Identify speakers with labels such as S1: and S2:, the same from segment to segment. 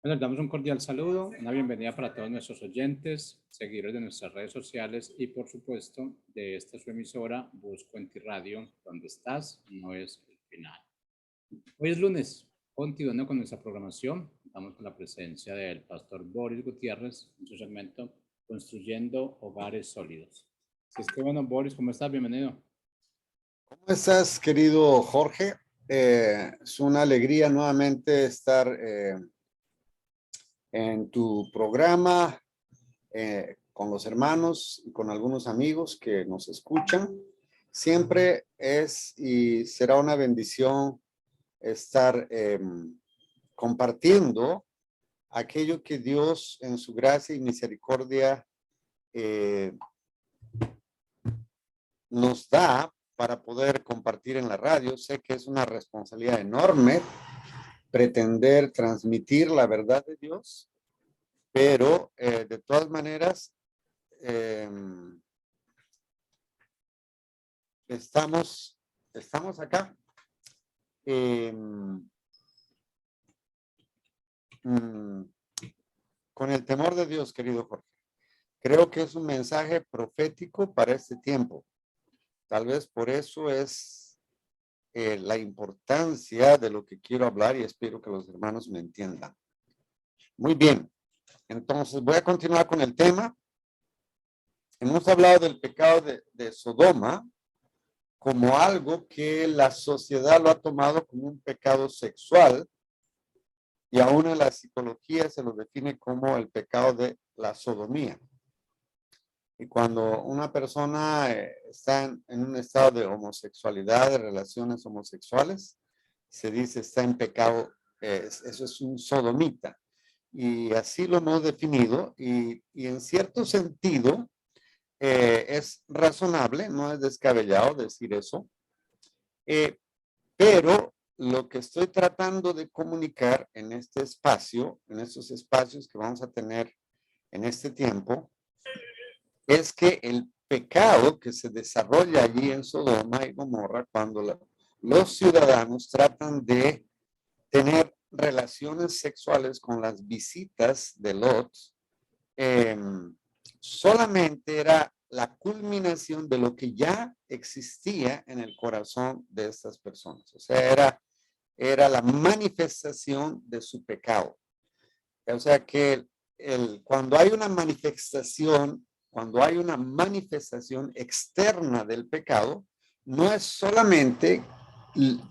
S1: Bueno, les damos un cordial saludo, una bienvenida para todos nuestros oyentes, seguidores de nuestras redes sociales y, por supuesto, de esta su emisora, Busco en Ti Radio, donde estás, no es el final. Hoy es lunes, continuando con nuestra programación, estamos con la presencia del pastor Boris Gutiérrez en su segmento Construyendo Hogares Sólidos. Así es que, bueno, Boris, ¿cómo estás? Bienvenido.
S2: ¿Cómo estás, querido Jorge? Es una alegría nuevamente estar en tu programa con los hermanos y con algunos amigos que nos escuchan. Siempre es y será una bendición estar compartiendo aquello que Dios en su gracia y misericordia nos da para poder compartir en la radio. Sé que es una responsabilidad enorme pretender transmitir la verdad de Dios, pero de todas maneras estamos acá con el temor de Dios, querido Jorge. Creo que es un mensaje profético para este tiempo. Tal vez por eso es la importancia de lo que quiero hablar y espero que los hermanos me entiendan. Muy bien, entonces voy a continuar con el tema. Hemos hablado del pecado de Sodoma como algo que la sociedad lo ha tomado como un pecado sexual y aún en la psicología se lo define como el pecado de la sodomía. Y cuando una persona está en un estado de homosexualidad, de relaciones homosexuales, se dice está en pecado, eso es un sodomita. Y así lo hemos definido y en cierto sentido es razonable, no es descabellado decir eso, pero lo que estoy tratando de comunicar en este espacio, en estos espacios que vamos a tener en este tiempo, es que el pecado que se desarrolla allí en Sodoma y Gomorra cuando los ciudadanos tratan de tener relaciones sexuales con las visitas de Lot, solamente era la culminación de lo que ya existía en el corazón de estas personas. O sea, era la manifestación de su pecado. O sea que cuando hay una manifestación externa del pecado, no es solamente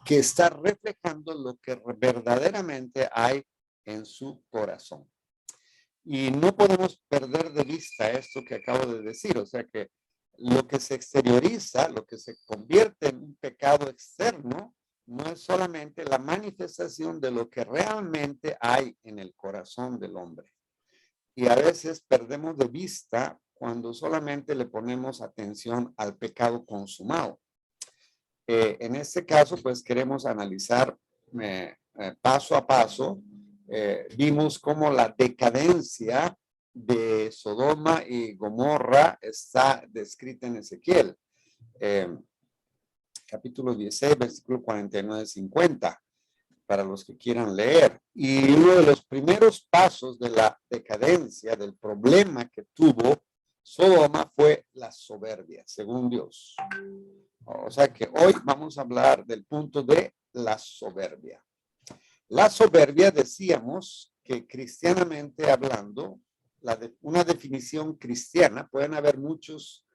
S2: que está reflejando lo que verdaderamente hay en su corazón. Y no podemos perder de vista esto que acabo de decir, o sea que lo que se exterioriza, lo que se convierte en un pecado externo, no es solamente la manifestación de lo que realmente hay en el corazón del hombre. Y a veces perdemos de vista cuando solamente le ponemos atención al pecado consumado. En este caso, pues queremos analizar paso a paso. Vimos cómo la decadencia de Sodoma y Gomorra está descrita en Ezequiel, capítulo 16, versículo 49-50, para los que quieran leer. Y uno de los primeros pasos de la decadencia, del problema que tuvo Sodoma, fue la soberbia, según Dios. O sea que hoy vamos a hablar del punto de la soberbia. La soberbia, decíamos que cristianamente hablando, una definición cristiana, pueden haber muchas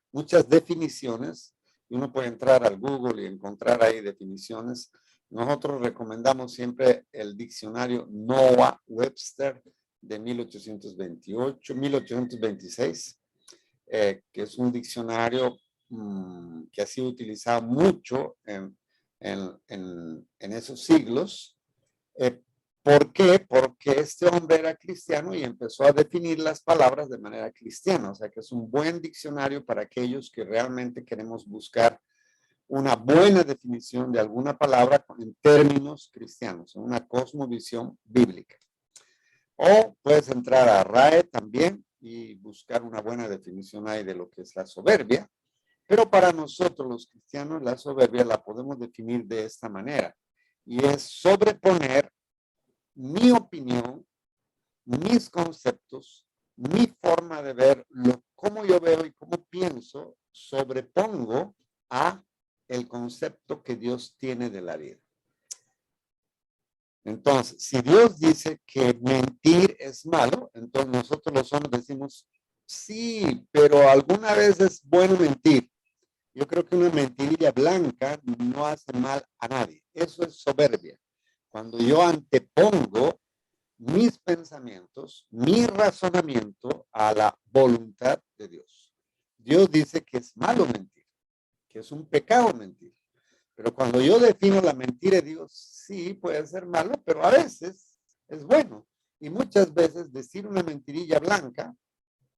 S2: definiciones, y uno puede entrar al Google y encontrar ahí definiciones. Nosotros recomendamos siempre el diccionario Noah Webster de 1826, que es un diccionario que ha sido utilizado mucho en esos siglos. ¿Por qué? Porque este hombre era cristiano y empezó a definir las palabras de manera cristiana. O sea que es un buen diccionario para aquellos que realmente queremos buscar una buena definición de alguna palabra en términos cristianos, una cosmovisión bíblica. O puedes entrar a RAE también y buscar una buena definición ahí de lo que es la soberbia. Pero para nosotros los cristianos la soberbia la podemos definir de esta manera. Y es sobreponer mi opinión mis conceptos, mi forma de ver, cómo yo veo y cómo pienso, sobrepongo a el concepto que Dios tiene de la vida. Entonces, si Dios dice que mentir es malo, entonces nosotros los hombres decimos, sí, pero alguna vez es bueno mentir. Yo creo que una mentirilla blanca no hace mal a nadie. Eso es soberbia. Cuando yo antepongo mis pensamientos, mi razonamiento a la voluntad de Dios. Dios dice que es malo mentir, que es un pecado mentir. Pero cuando yo defino la mentira, digo, sí, puede ser malo, pero a veces es bueno. Y muchas veces decir una mentirilla blanca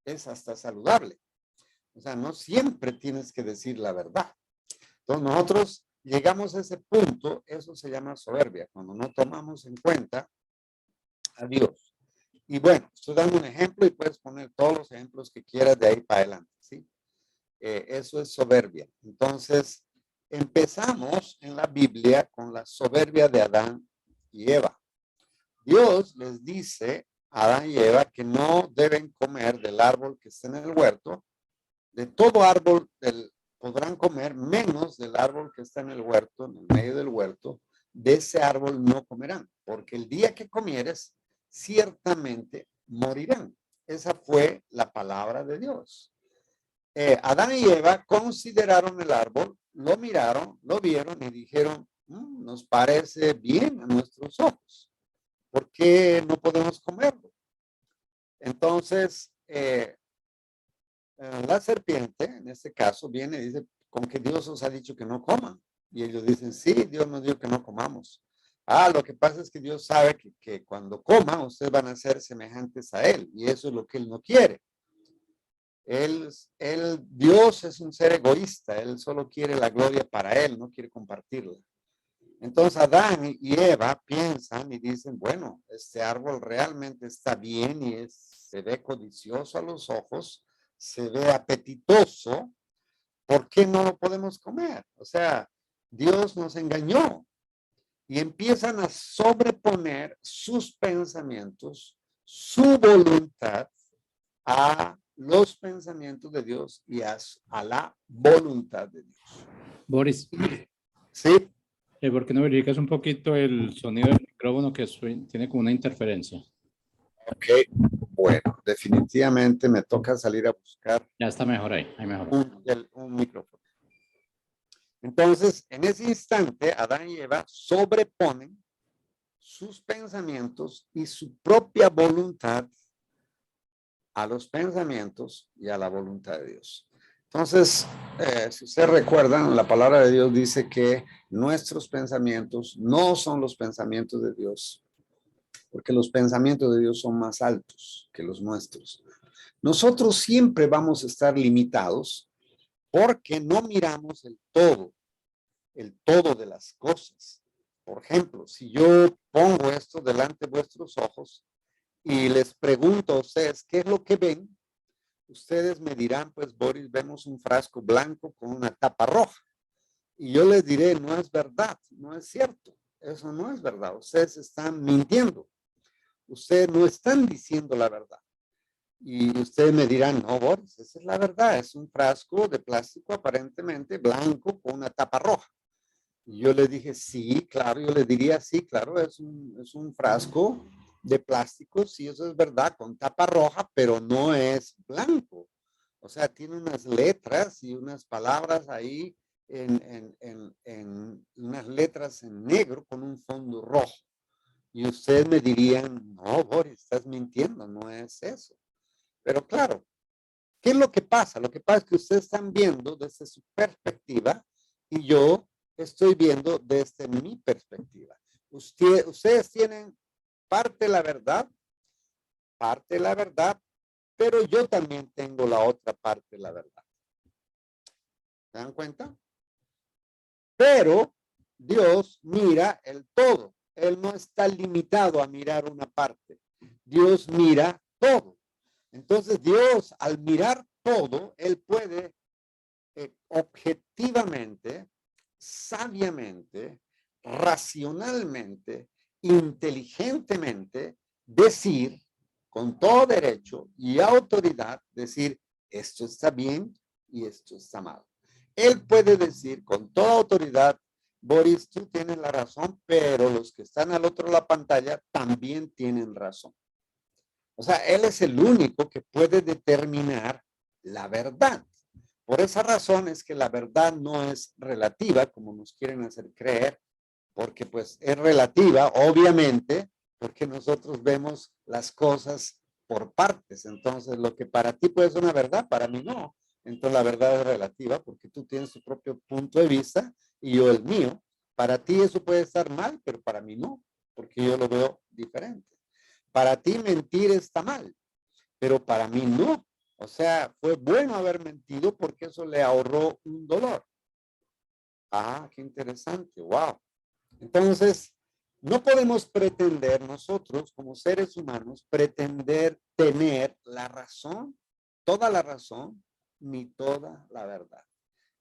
S2: es hasta saludable. O sea, no siempre tienes que decir la verdad. Entonces nosotros llegamos a ese punto, eso se llama soberbia, cuando no tomamos en cuenta a Dios. Y bueno, estoy dando un ejemplo y puedes poner todos los ejemplos que quieras de ahí para adelante, ¿sí? Eso es soberbia. Entonces, empezamos en la Biblia con la soberbia de Adán y Eva. Dios les dice a Adán y Eva que no deben comer del árbol que está en el huerto. De todo árbol podrán comer, menos del árbol que está en el huerto, en el medio del huerto. De ese árbol no comerán, porque el día que comieres, ciertamente morirán. Esa fue la palabra de Dios. Adán y Eva consideraron el árbol, lo miraron, lo vieron y dijeron, nos parece bien a nuestros ojos. ¿Por qué no podemos comerlo? Entonces, la serpiente, en este caso, viene y dice, con que Dios os ha dicho que no coman. Y ellos dicen, sí, Dios nos dijo que no comamos. Lo que pasa es que Dios sabe que cuando coman, ustedes van a ser semejantes a Él. Y eso es lo que Él no quiere. Dios es un ser egoísta. Él solo quiere la gloria para Él, no quiere compartirla. Entonces Adán y Eva piensan y dicen, bueno, este árbol realmente está bien y se ve codicioso a los ojos, se ve apetitoso, ¿por qué no lo podemos comer? O sea, Dios nos engañó y empiezan a sobreponer sus pensamientos, su voluntad a los pensamientos de Dios y a la voluntad de Dios.
S1: Boris,
S2: Sí.
S1: ¿por qué no verificas un poquito el sonido del micrófono que tiene como una interferencia?
S2: Ok, bueno, definitivamente me toca salir a buscar
S1: Ya está mejor ahí mejor.
S2: un micrófono. Entonces, en ese instante, Adán y Eva sobreponen sus pensamientos y su propia voluntad a los pensamientos y a la voluntad de Dios. Entonces, si ustedes recuerdan, la palabra de Dios dice que nuestros pensamientos no son los pensamientos de Dios, porque los pensamientos de Dios son más altos que los nuestros. Nosotros siempre vamos a estar limitados porque no miramos el todo de las cosas. Por ejemplo, si yo pongo esto delante de vuestros ojos y les pregunto a ustedes qué es lo que ven, ustedes me dirán, pues Boris, vemos un frasco blanco con una tapa roja. Y yo les diré, no es verdad, no es cierto, eso no es verdad, ustedes están mintiendo, ustedes no están diciendo la verdad. Y ustedes me dirán, no, Boris, esa es la verdad, es un frasco de plástico aparentemente blanco con una tapa roja. Y yo les dije, sí, claro, yo les diría, sí, claro, es un frasco de plástico, sí, eso es verdad, con tapa roja, pero no es blanco. O sea, tiene unas letras y unas palabras ahí en unas letras en negro con un fondo rojo. Y ustedes me dirían, no, Boris, estás mintiendo, no es eso. Pero claro, ¿qué es lo que pasa? Lo que pasa es que ustedes están viendo desde su perspectiva y yo estoy viendo desde mi perspectiva. Ustedes tienen parte de la verdad, pero yo también tengo la otra parte de la verdad. ¿Se dan cuenta? Pero Dios mira el todo. Él no está limitado a mirar una parte. Dios mira todo. Entonces Dios, al mirar todo, Él puede objetivamente, sabiamente, racionalmente, inteligentemente decir con todo derecho y autoridad decir esto está bien y esto está mal. Él puede decir con toda autoridad, Boris, tú tienes la razón, pero los que están al otro de la pantalla también tienen razón. O sea, él es el único que puede determinar la verdad. Por esa razón es que la verdad no es relativa, como nos quieren hacer creer, porque pues es relativa, obviamente, porque nosotros vemos las cosas por partes. Entonces, lo que para ti puede ser una verdad, para mí no. Entonces, la verdad es relativa porque tú tienes tu propio punto de vista y yo el mío. Para ti eso puede estar mal, pero para mí no, porque yo lo veo diferente. Para ti mentir está mal, pero para mí no. O sea, fue bueno haber mentido porque eso le ahorró un dolor. Ah, qué interesante. Wow. Entonces, no podemos pretender nosotros como seres humanos, pretender tener la razón, toda la razón, ni toda la verdad.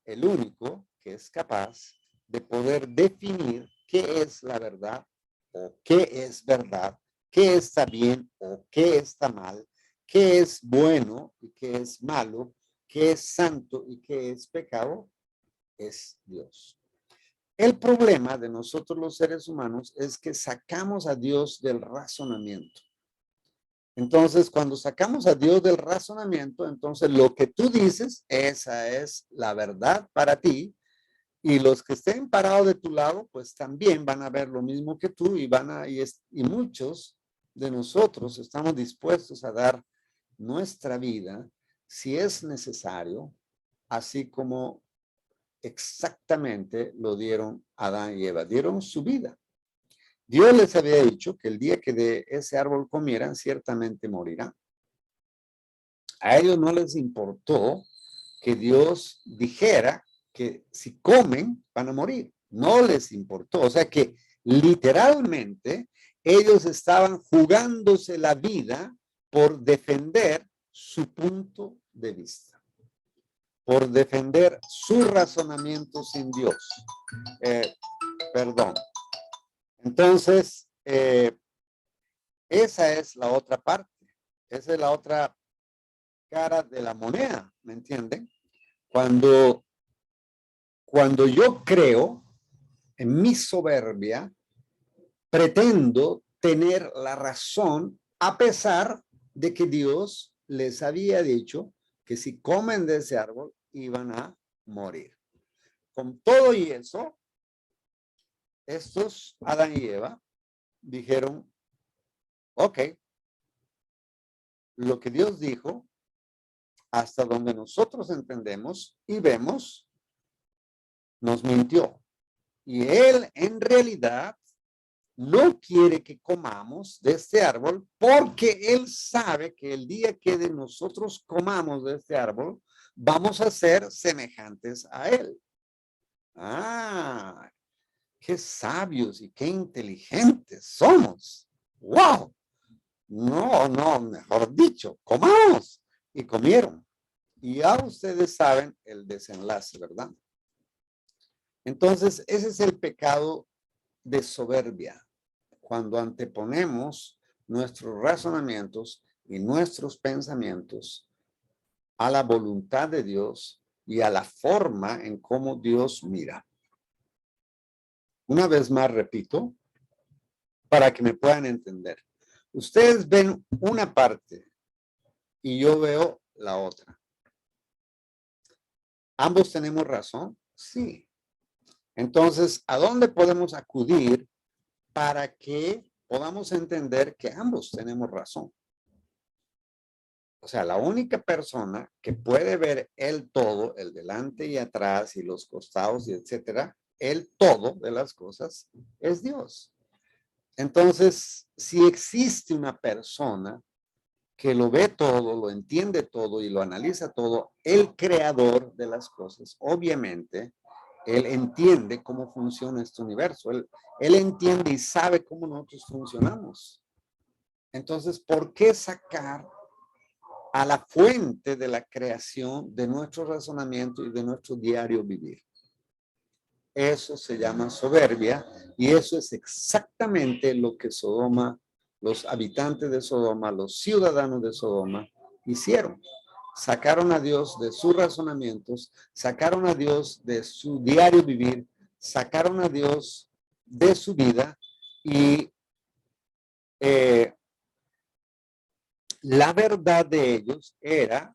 S2: El único que es capaz de poder definir qué es la verdad o qué es verdad, qué está bien o qué está mal, qué es bueno y qué es malo, qué es santo y qué es pecado, es Dios. El problema de nosotros los seres humanos es que sacamos a Dios del razonamiento. Entonces, cuando sacamos a Dios del razonamiento, entonces lo que tú dices, esa es la verdad para ti. Y los que estén parados de tu lado, pues también van a ver lo mismo que tú y y muchos de nosotros estamos dispuestos a dar nuestra vida, si es necesario, así como exactamente lo dieron Adán y Eva, dieron su vida. Dios les había dicho que el día que de ese árbol comieran, ciertamente morirán. A ellos no les importó que Dios dijera que si comen van a morir. No les importó. O sea que literalmente ellos estaban jugándose la vida por defender su punto de vista, por defender su razonamiento sin Dios. Perdón. Entonces, esa es la otra parte. Esa es la otra cara de la moneda, ¿me entienden? Cuando yo creo en mi soberbia, pretendo tener la razón a pesar de que Dios les había dicho que si comen de ese árbol iban a morir. Con todo y eso, estos Adán y Eva dijeron, ok, lo que Dios dijo, hasta donde nosotros entendemos y vemos, nos mintió. Y Él en realidad no quiere que comamos de este árbol porque Él sabe que el día que de nosotros comamos de este árbol, vamos a ser semejantes a Él. Ah, qué sabios y qué inteligentes somos. ¡Wow! No, mejor dicho, comamos. Y comieron. Y ya ustedes saben el desenlace, ¿verdad? Entonces, ese es el pecado de soberbia. Cuando anteponemos nuestros razonamientos y nuestros pensamientos a la voluntad de Dios y a la forma en cómo Dios mira. Una vez más repito, para que me puedan entender. Ustedes ven una parte y yo veo la otra. ¿Ambos tenemos razón? Sí. Entonces, ¿a dónde podemos acudir para que podamos entender que ambos tenemos razón? O sea, la única persona que puede ver el todo, el delante y atrás y los costados y etcétera, el todo de las cosas es Dios. Entonces, si existe una persona que lo ve todo, lo entiende todo y lo analiza todo, el creador de las cosas, obviamente, él entiende cómo funciona este universo. Él entiende y sabe cómo nosotros funcionamos. Entonces, ¿por qué sacar a la fuente de la creación de nuestro razonamiento y de nuestro diario vivir? Eso se llama soberbia y eso es exactamente lo que Sodoma los habitantes de Sodoma, los ciudadanos de Sodoma, hicieron. Sacaron a Dios de sus razonamientos, sacaron a Dios de su diario vivir, sacaron a Dios de su vida y la verdad de ellos era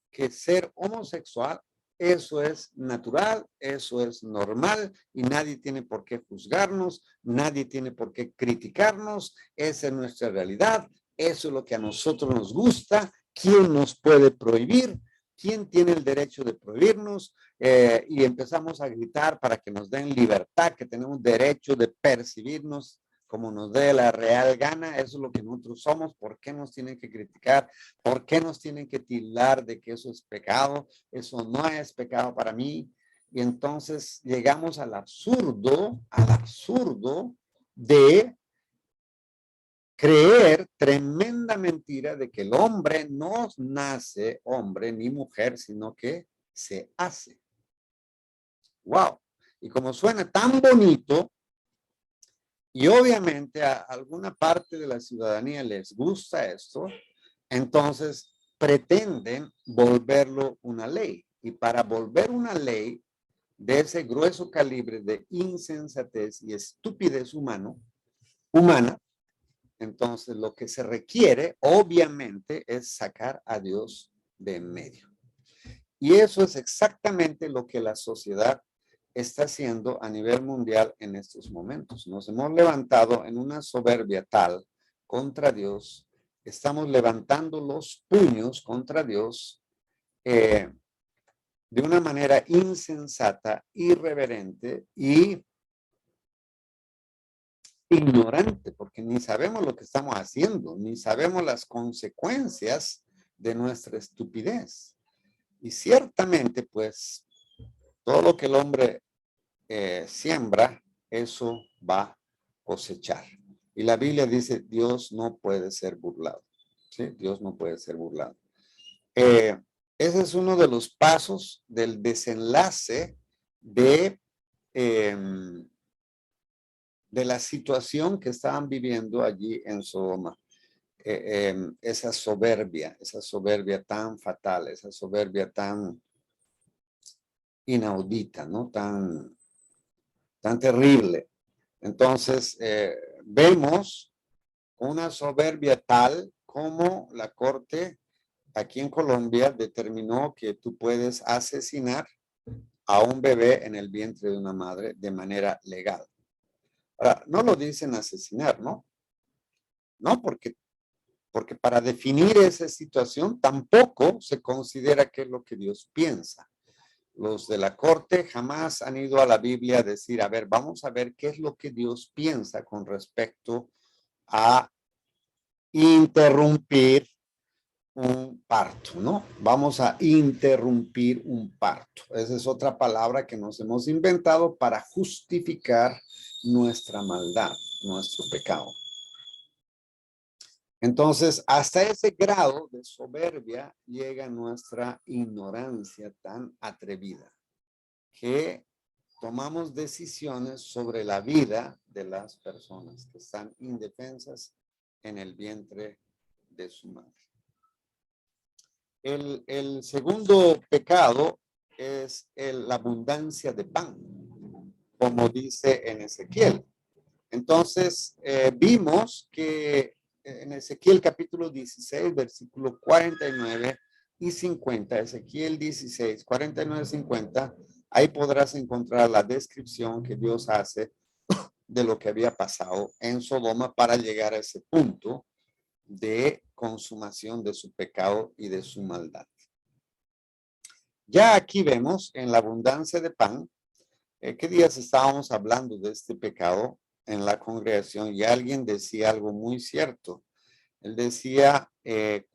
S2: que ser homosexual, eso es natural, eso es normal y nadie tiene por qué juzgarnos, nadie tiene por qué criticarnos, esa es nuestra realidad, eso es lo que a nosotros nos gusta, ¿quién nos puede prohibir? ¿Quién tiene el derecho de prohibirnos? Y empezamos a gritar para que nos den libertad, que tenemos derecho de percibirnos como nos dé la real gana, eso es lo que nosotros somos, ¿por qué nos tienen que criticar? ¿Por qué nos tienen que tildar de que eso es pecado? Eso no es pecado para mí. Y entonces llegamos al absurdo de creer tremenda mentira de que el hombre no nace hombre ni mujer, sino que se hace. ¡Wow! Y como suena tan bonito, y obviamente a alguna parte de la ciudadanía les gusta esto, entonces pretenden volverlo una ley. Y para volver una ley de ese grueso calibre de insensatez y estupidez humana, entonces lo que se requiere obviamente es sacar a Dios de en medio. Y eso es exactamente lo que la sociedad está haciendo a nivel mundial en estos momentos. Nos hemos levantado en una soberbia tal contra Dios, estamos levantando los puños contra Dios de una manera insensata, irreverente y ignorante, porque ni sabemos lo que estamos haciendo, ni sabemos las consecuencias de nuestra estupidez. Y ciertamente, pues, todo lo que el hombre siembra, eso va a cosechar. Y la Biblia dice, Dios no puede ser burlado. ¿Sí? Dios no puede ser burlado. Ese es uno de los pasos del desenlace de la situación que estaban viviendo allí en Sodoma. Esa soberbia tan fatal, esa soberbia tan inaudita, ¿no? Tan terrible. Entonces, vemos una soberbia tal como la corte aquí en Colombia determinó que tú puedes asesinar a un bebé en el vientre de una madre de manera legal. Ahora, no lo dicen asesinar, ¿no? No, porque para definir esa situación tampoco se considera que es lo que Dios piensa. Los de la corte jamás han ido a la Biblia a decir, a ver, vamos a ver qué es lo que Dios piensa con respecto a interrumpir un parto, ¿no? Vamos a interrumpir un parto. Esa es otra palabra que nos hemos inventado para justificar nuestra maldad, nuestro pecado. Entonces, hasta ese grado de soberbia llega nuestra ignorancia tan atrevida que tomamos decisiones sobre la vida de las personas que están indefensas en el vientre de su madre. El segundo pecado es la abundancia de pan, como dice en Ezequiel. Entonces, vimos que en Ezequiel capítulo 16, versículo 49 y 50, Ezequiel 16, 49 y 50, ahí podrás encontrar la descripción que Dios hace de lo que había pasado en Sodoma para llegar a ese punto de consumación de su pecado y de su maldad. Ya aquí vemos en la abundancia de pan, ¿qué días estábamos hablando de este pecado en la congregación? Y alguien decía algo muy cierto. Él decía,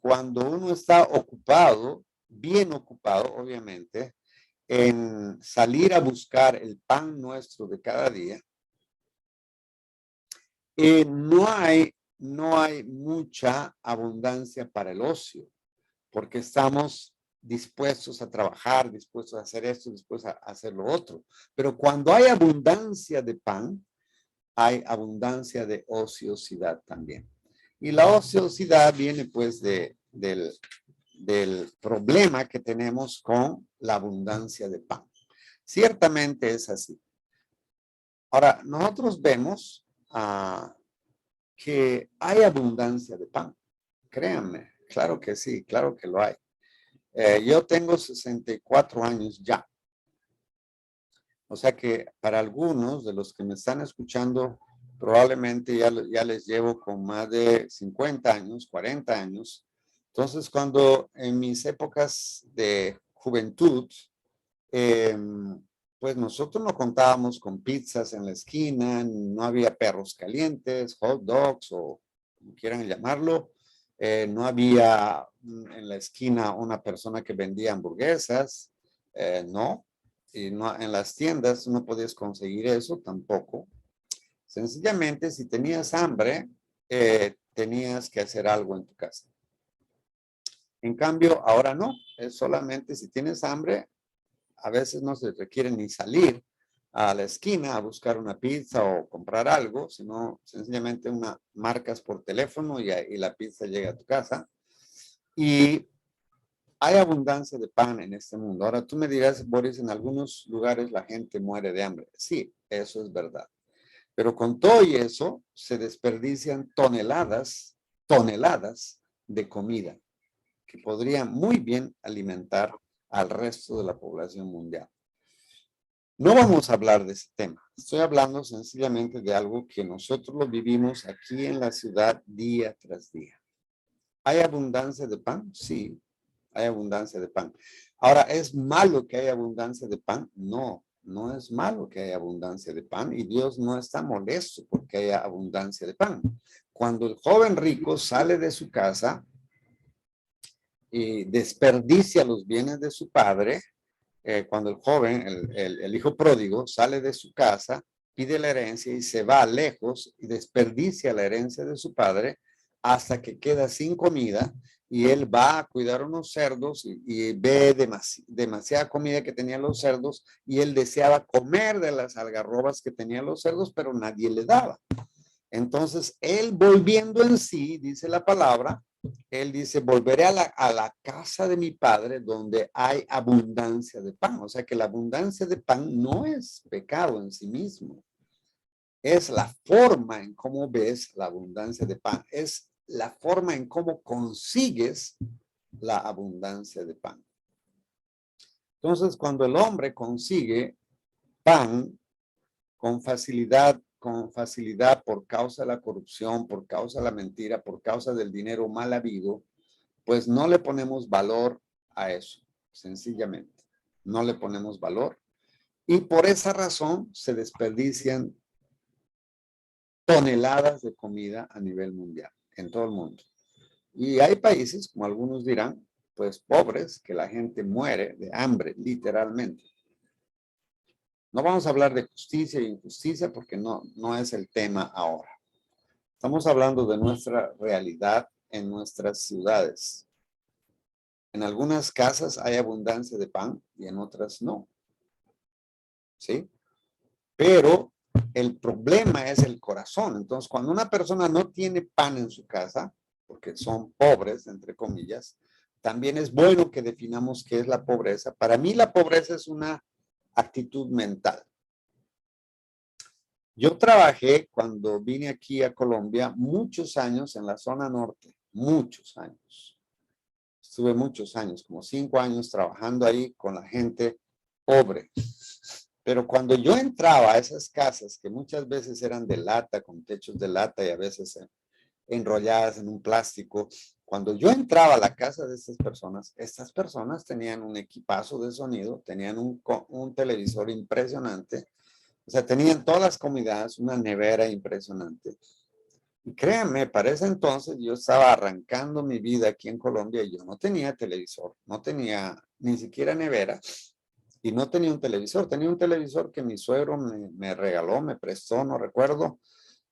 S2: cuando uno está ocupado, bien ocupado, obviamente, en salir a buscar el pan nuestro de cada día, no hay mucha abundancia para el ocio, porque estamos dispuestos a trabajar, dispuestos a hacer esto, dispuestos a hacer lo otro. Pero cuando hay abundancia de pan, hay abundancia de ociosidad también. Y la ociosidad viene pues del problema que tenemos con la abundancia de pan. Ciertamente es así. Ahora, nosotros vemos que hay abundancia de pan. Créanme, claro que sí, claro que lo hay. Yo tengo 64 años ya. O sea que para algunos de los que me están escuchando, probablemente ya les llevo con más de 50 años, 40 años. Entonces, cuando en mis épocas de juventud, pues nosotros no contábamos con pizzas en la esquina, no había perros calientes, hot dogs o como quieran llamarlo. No había en la esquina una persona que vendía hamburguesas, no. Y no, en las tiendas no podías conseguir eso tampoco. Sencillamente, si tenías hambre, tenías que hacer algo en tu casa. En cambio, ahora no. Es solamente si tienes hambre, a veces no se requiere ni salir a la esquina a buscar una pizza o comprar algo, sino sencillamente marcas por teléfono y la pizza llega a tu casa. Y hay abundancia de pan en este mundo. Ahora tú me dirás, Boris, en algunos lugares la gente muere de hambre. Sí, eso es verdad. Pero con todo y eso se desperdician toneladas de comida que podrían muy bien alimentar al resto de la población mundial. No vamos a hablar de ese tema. Estoy hablando sencillamente de algo que nosotros lo vivimos aquí en la ciudad día tras día. ¿Hay abundancia de pan? Sí, hay abundancia de pan. Ahora, ¿es malo que haya abundancia de pan? No, no es malo que haya abundancia de pan y Dios no está molesto porque haya abundancia de pan. Cuando el joven rico sale de su casa y desperdicia los bienes de su padre, cuando el joven, el hijo pródigo, sale de su casa, pide la herencia y se va lejos y desperdicia la herencia de su padre hasta que queda sin comida y él va a cuidar unos cerdos y ve demasiada comida que tenían los cerdos y él deseaba comer de las algarrobas que tenían los cerdos, pero nadie le daba. Entonces, él volviendo en sí, dice la palabra, él dice, volveré a la casa de mi padre donde hay abundancia de pan. O sea que la abundancia de pan no es pecado en sí mismo. Es la forma en cómo ves la abundancia de pan. Es la forma en cómo consigues la abundancia de pan. Entonces, cuando el hombre consigue pan con facilidad por causa de la corrupción, por causa de la mentira, por causa del dinero mal habido, pues no le ponemos valor a eso, sencillamente. No le ponemos valor. Y por esa razón se desperdician toneladas de comida a nivel mundial, en todo el mundo. Y hay países, como algunos dirán, pues pobres, que la gente muere de hambre, literalmente. No vamos a hablar de justicia e injusticia porque no es el tema ahora. Estamos hablando de nuestra realidad en nuestras ciudades. En algunas casas hay abundancia de pan y en otras no. ¿Sí? Pero el problema es el corazón. Entonces, cuando una persona no tiene pan en su casa, porque son pobres, entre comillas, también es bueno que definamos qué es la pobreza. Para mí la pobreza es una actitud mental. Yo trabajé cuando vine aquí a Colombia muchos años en la zona norte, muchos años. Estuve muchos años, como 5 años trabajando ahí con la gente pobre. Pero cuando yo entraba a esas casas, que muchas veces eran de lata, con techos de lata y a veces enrolladas en un plástico, cuando yo entraba a la casa de estas personas tenían un equipazo de sonido, tenían un televisor impresionante. O sea, tenían todas las comodidades, una nevera impresionante. Y créanme, para ese entonces yo estaba arrancando mi vida aquí en Colombia y yo no tenía televisor, no tenía ni siquiera nevera y no tenía un televisor. Tenía un televisor que mi suegro me regaló, me prestó, no recuerdo,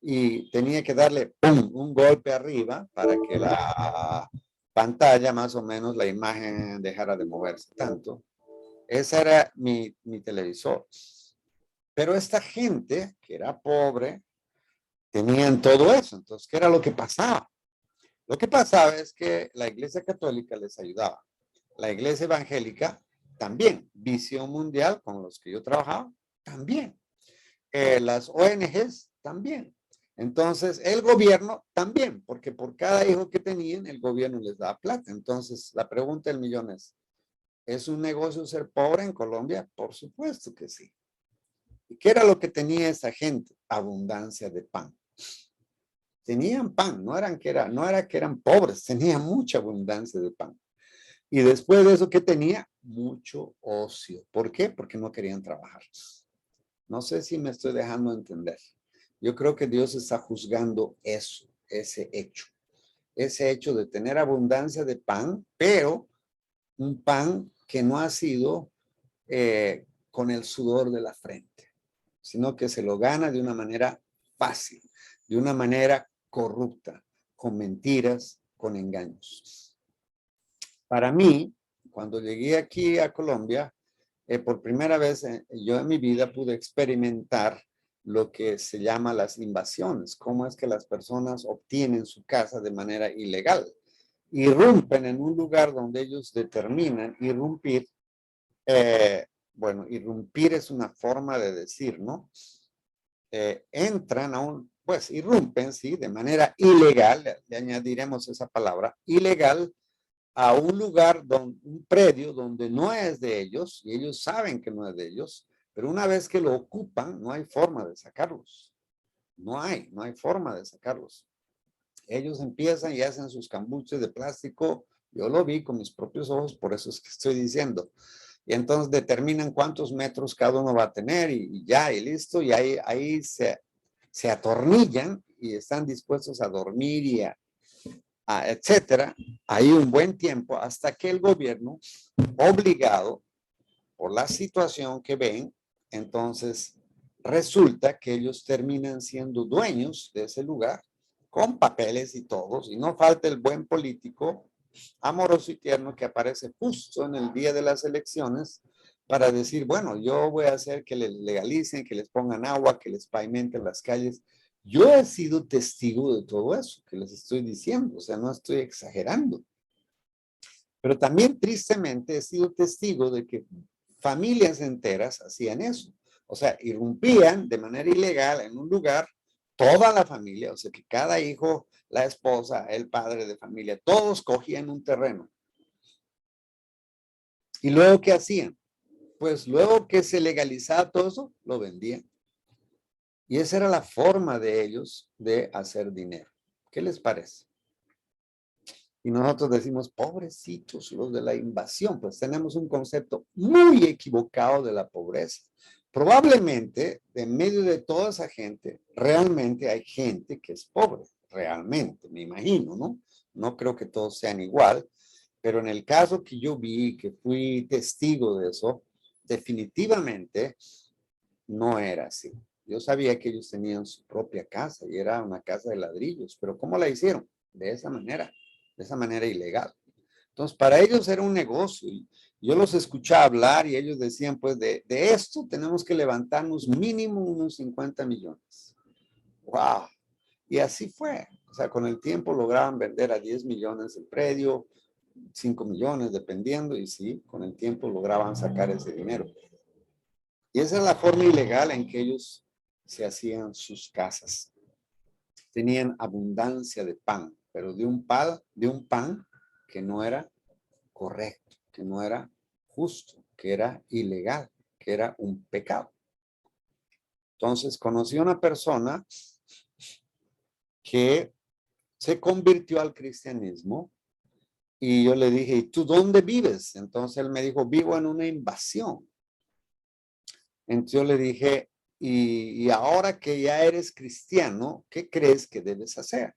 S2: y tenía que darle ¡pum! Un golpe arriba para que la pantalla, más o menos, la imagen dejara de moverse tanto. Ese era mi televisor. Pero esta gente que era pobre, tenían todo eso. Entonces, ¿qué era lo que pasaba? Lo que pasaba es que la Iglesia Católica les ayudaba. La Iglesia Evangélica también. Visión Mundial, con los que yo trabajaba, también. Las ONGs también. Entonces, el gobierno también, porque por cada hijo que tenían, el gobierno les daba plata. Entonces, la pregunta del millón ¿es un negocio ser pobre en Colombia? Por supuesto que sí. ¿Y qué era lo que tenía esa gente? Abundancia de pan. Tenían pan, no era que eran pobres, tenían mucha abundancia de pan. Y después de eso, ¿qué tenía? Mucho ocio. ¿Por qué? Porque no querían trabajar. No sé si me estoy dejando entender. Yo creo que Dios está juzgando eso, ese hecho de tener abundancia de pan, pero un pan que no ha sido con el sudor de la frente, sino que se lo gana de una manera fácil, de una manera corrupta, con mentiras, con engaños. Para mí, cuando llegué aquí a Colombia, por primera vez yo en mi vida pude experimentar lo que se llama las invasiones, cómo es que las personas obtienen su casa de manera ilegal, irrumpen en un lugar donde ellos determinan irrumpir. Bueno, irrumpir es una forma de decir, ¿no? Entran a pues irrumpen, sí, de manera ilegal, le añadiremos esa palabra, ilegal, a un lugar, un predio donde no es de ellos, y ellos saben que no es de ellos, pero una vez que lo ocupan, no hay forma de sacarlos. No hay forma de sacarlos. Ellos empiezan y hacen sus cambuches de plástico. Yo lo vi con mis propios ojos, por eso es que estoy diciendo. Y entonces determinan cuántos metros cada uno va a tener y ya, y listo. Y ahí se atornillan y están dispuestos a dormir y etcétera, ahí un buen tiempo hasta que el gobierno, obligado por la situación que ven, entonces resulta que ellos terminan siendo dueños de ese lugar con papeles y todos, y no falta el buen político amoroso y tierno que aparece justo en el día de las elecciones para decir, bueno, yo voy a hacer que les legalicen, que les pongan agua, que les pavimenten las calles. Yo he sido testigo de todo eso que les estoy diciendo, o sea, no estoy exagerando. Pero también tristemente he sido testigo de que familias enteras hacían eso. O sea, irrumpían de manera ilegal en un lugar, toda la familia, o sea, que cada hijo, la esposa, el padre de familia, todos cogían un terreno. ¿Y luego qué hacían? Pues luego que se legalizaba todo eso, lo vendían. Y esa era la forma de ellos de hacer dinero. ¿Qué les parece? Y nosotros decimos, pobrecitos los de la invasión, pues tenemos un concepto muy equivocado de la pobreza. Probablemente, en medio de toda esa gente, realmente hay gente que es pobre, realmente, me imagino, ¿no? No creo que todos sean igual, pero en el caso que yo vi, que fui testigo de eso, definitivamente no era así. Yo sabía que ellos tenían su propia casa y era una casa de ladrillos, pero ¿cómo la hicieron? De esa manera ilegal. Entonces, para ellos era un negocio. Y yo los escuchaba hablar y ellos decían, pues de esto tenemos que levantarnos mínimo unos 50 millones. ¡Wow! Y así fue. O sea, con el tiempo lograban vender a 10 millones el predio, 5 millones dependiendo, y sí, con el tiempo lograban sacar ese dinero. Y esa es la forma ilegal en que ellos se hacían sus casas. Tenían abundancia de pan, pero de un pan que no era correcto, que no era justo, que era ilegal, que era un pecado. Entonces conocí a una persona que se convirtió al cristianismo y yo le dije, ¿y tú dónde vives? Entonces él me dijo, vivo en una invasión. Entonces yo le dije, y ahora que ya eres cristiano, ¿qué crees que debes hacer?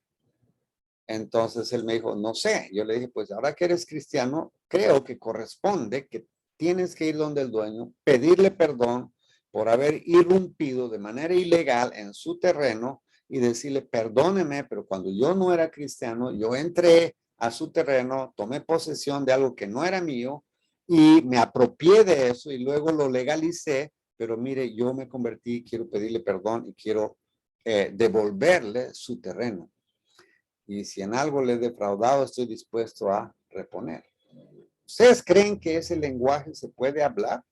S2: Entonces él me dijo, no sé. Yo le dije, pues ahora que eres cristiano, creo que corresponde que tienes que ir donde el dueño, pedirle perdón por haber irrumpido de manera ilegal en su terreno y decirle, perdóneme, pero cuando yo no era cristiano, yo entré a su terreno, tomé posesión de algo que no era mío y me apropié de eso y luego lo legalicé, pero mire, yo me convertí, quiero pedirle perdón y quiero devolverle su terreno. Y si en algo le he defraudado, estoy dispuesto a reponer. ¿Ustedes creen que ese lenguaje se puede hablar?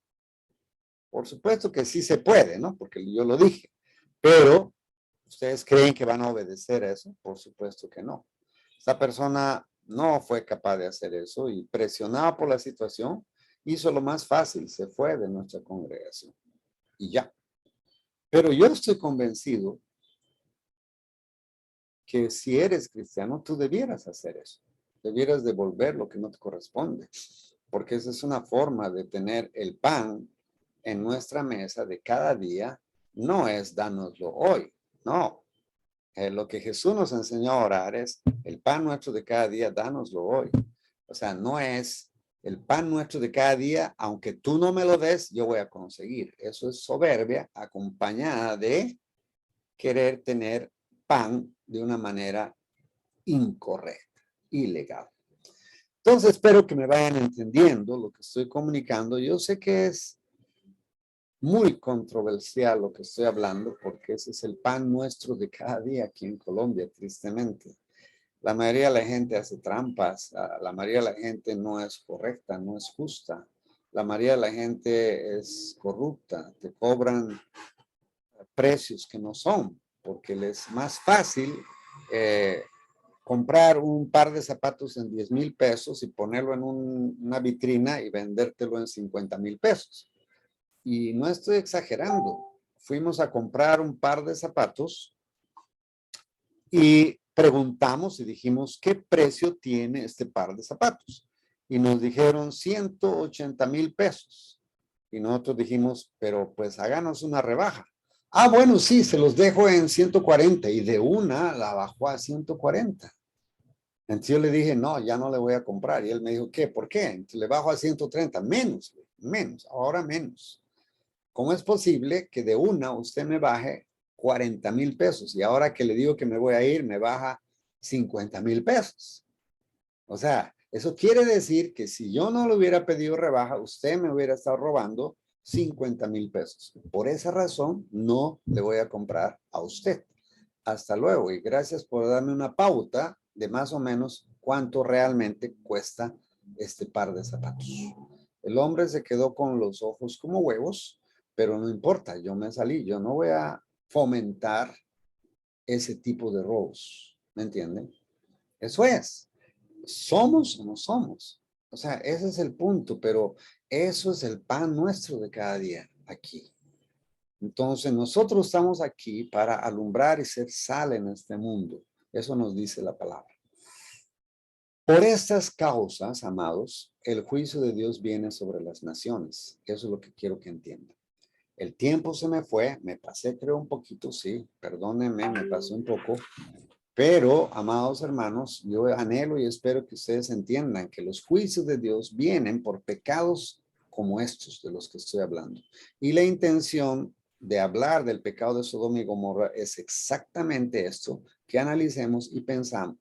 S2: Por supuesto que sí se puede, ¿no? Porque yo lo dije. Pero, ¿ustedes creen que van a obedecer a eso? Por supuesto que no. Esta persona no fue capaz de hacer eso y presionado por la situación, hizo lo más fácil, se fue de nuestra congregación. Y ya. Pero yo estoy convencido que si eres cristiano, tú debieras hacer eso. Debieras devolver lo que no te corresponde. Porque esa es una forma de tener el pan en nuestra mesa de cada día. No es dánoslo hoy, no. Lo que Jesús nos enseñó a orar es el pan nuestro de cada día, dánoslo hoy. O sea, no es el pan nuestro de cada día, aunque tú no me lo des, yo voy a conseguir. Eso es soberbia acompañada de querer tener pan de una manera incorrecta, ilegal. Entonces, espero que me vayan entendiendo lo que estoy comunicando. Yo sé que es muy controversial lo que estoy hablando, porque ese es el pan nuestro de cada día aquí en Colombia, tristemente. La mayoría de la gente hace trampas, la mayoría de la gente no es correcta, no es justa. La mayoría de la gente es corrupta, te cobran precios que no son, porque les es más fácil comprar un par de zapatos en 10,000 pesos y ponerlo en una vitrina y vendértelo en 50,000 pesos. Y no estoy exagerando. Fuimos a comprar un par de zapatos y preguntamos y dijimos, ¿qué precio tiene este par de zapatos? Y nos dijeron 180,000 pesos. Y nosotros dijimos, pero pues háganos una rebaja. Ah, bueno, sí, se los dejo en 140 y de una la bajó a 140. Entonces yo le dije, no, ya no le voy a comprar. Y él me dijo, ¿qué? ¿Por qué? Entonces le bajo a 130, menos, ahora menos. ¿Cómo es posible que de una usted me baje 40,000 pesos y ahora que le digo que me voy a ir, me baja 50,000 pesos? O sea, eso quiere decir que si yo no le hubiera pedido rebaja, usted me hubiera estado robando 50,000 pesos. Por esa razón, no le voy a comprar a usted. Hasta luego y gracias por darme una pauta de más o menos cuánto realmente cuesta este par de zapatos. El hombre se quedó con los ojos como huevos, pero no importa, yo me salí, yo no voy a fomentar ese tipo de robos, ¿me entienden? Eso es, ¿somos o no somos? O sea, ese es el punto, pero eso es el pan nuestro de cada día aquí. Entonces, nosotros estamos aquí para alumbrar y ser sal en este mundo. Eso nos dice la palabra. Por estas causas, amados, el juicio de Dios viene sobre las naciones. Eso es lo que quiero que entiendan. El tiempo se me fue, me pasé creo un poquito, sí, perdónenme, me pasé un poco. Pero, amados hermanos, yo anhelo y espero que ustedes entiendan que los juicios de Dios vienen por pecados como estos de los que estoy hablando. Y la intención de hablar del pecado de Sodoma y Gomorra es exactamente esto, que analicemos y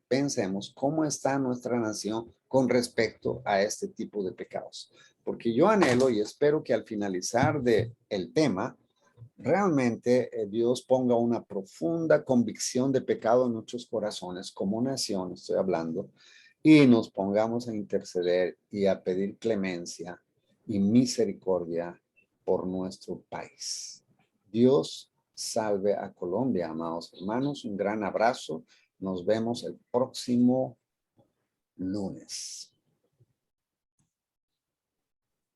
S2: pensemos cómo está nuestra nación con respecto a este tipo de pecados. Porque yo anhelo y espero que al finalizar el tema, realmente Dios ponga una profunda convicción de pecado en nuestros corazones como nación, estoy hablando, y nos pongamos a interceder y a pedir clemencia y misericordia por nuestro país. Dios salve a Colombia, amados hermanos. Un gran abrazo. Nos vemos el próximo lunes.